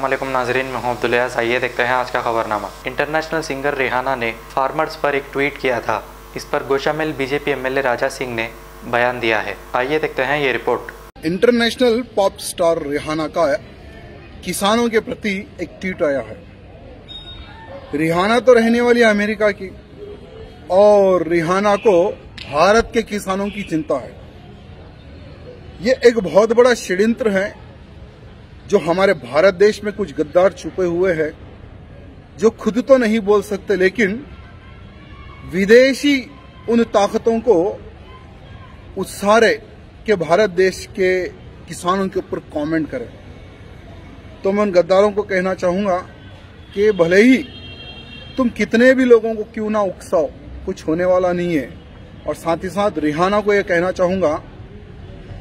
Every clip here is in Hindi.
अस्सलामुअलैकुम नाजरीन, मैं हूं अब्दुल यास। आइए देखते हैं आज का खबरनामा। इंटरनेशनल सिंगर रिहाना ने फार्मर्स पर एक ट्वीट किया था। इस पर गोशामेल बीजेपी एमएलए राजा सिंह ने बयान दिया है। आइए देखते हैं ये report. International pop star Rihanna का किसानों के प्रति एक ट्वीट आया है। रिहाना तो रहने वाली अमेरिका की और रिहाना को भारत के किसानों की चिंता है। ये एक बहुत बड़ा षड्यंत्र है जो हमारे भारत देश में कुछ गद्दार छुपे हुए हैं जो खुद तो नहीं बोल सकते, लेकिन विदेशी उन ताकतों को उसारे के भारत देश के किसानों के ऊपर कमेंट करें। तो मैं उन गद्दारों को कहना चाहूंगा कि भले ही तुम कितने भी लोगों को क्यों ना उकसाओ, कुछ होने वाला नहीं है। और साथ ही साथ रिहाना को यह कहना चाहूंगा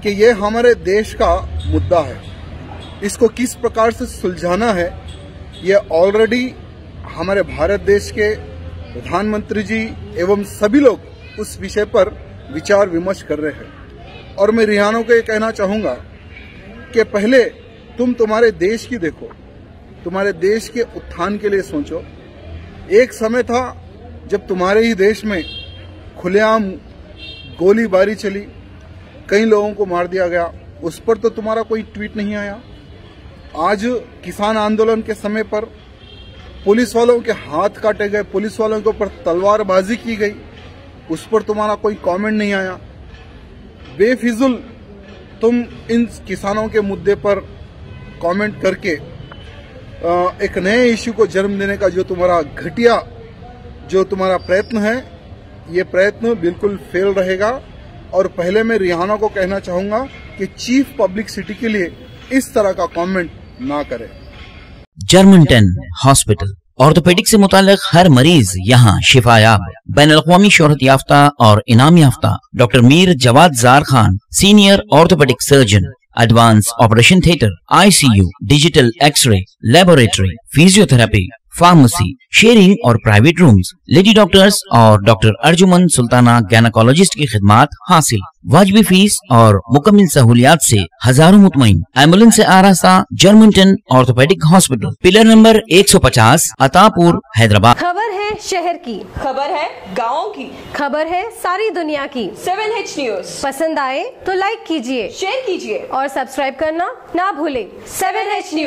कि यह हमारे देश का मुद्दा है, इसको किस प्रकार से सुलझाना है ये ऑलरेडी हमारे भारत देश के प्रधानमंत्री जी एवं सभी लोग उस विषय पर विचार विमर्श कर रहे हैं। और मैं रिहाना को ये कहना चाहूंगा कि पहले तुम तुम्हारे देश की देखो, तुम्हारे देश के उत्थान के लिए सोचो। एक समय था जब तुम्हारे ही देश में खुलेआम गोलीबारी चली, कई लोगों को मार दिया गया, उस पर तो तुम्हारा कोई ट्वीट नहीं आया। आज किसान आंदोलन के समय पर पुलिस वालों के हाथ काटे गए, पुलिस वालों के ऊपर तलवारबाजी की गई, उस पर तुम्हारा कोई कमेंट नहीं आया। बेफिजुल तुम इन किसानों के मुद्दे पर कमेंट करके एक नए इश्यू को जन्म देने का जो तुम्हारा घटिया जो तुम्हारा प्रयत्न है, ये प्रयत्न बिल्कुल फेल रहेगा। और पहले मैं रिहाना को कहना चाहूंगा कि चीफ पब्लिसिटी के लिए इस तरह का कमेंट ना करें। जर्मनटन हॉस्पिटल ऑर्थोपेडिक से मुताल्लिक हर मरीज यहाँ शिफायाब। बैनुल-अक़वामी शोहरत याफ्ता और इनाम याफ्ता doctor Mir Jawad Zar Khan, senior orthopaedic surgeon, advance operation theatre, ICU, digital x ray, laboratory, physiotherapy, pharmacy, sharing और प्राइवेट रूम्स, लेडी डॉक्टर्स और डॉक्टर अर्जुमन सुल्ताना गैनकोलॉजिस्ट की खिदमात हासिल। वाजिबी फीस और मुकम्मल सहूलियात से हजारों मुतमईन। एम्बुलेंस से आरास्ता Germantown orthopaedic hospital, pillar number 150, Attapur, Hyderabad. खबर है शहर की, खबर है गाँव की, खबर है सारी दुनिया की। 7H न्यूज पसंद आए तो लाइक कीजिए, शेयर कीजिए और सब्सक्राइब करना ना भूले। 7H news.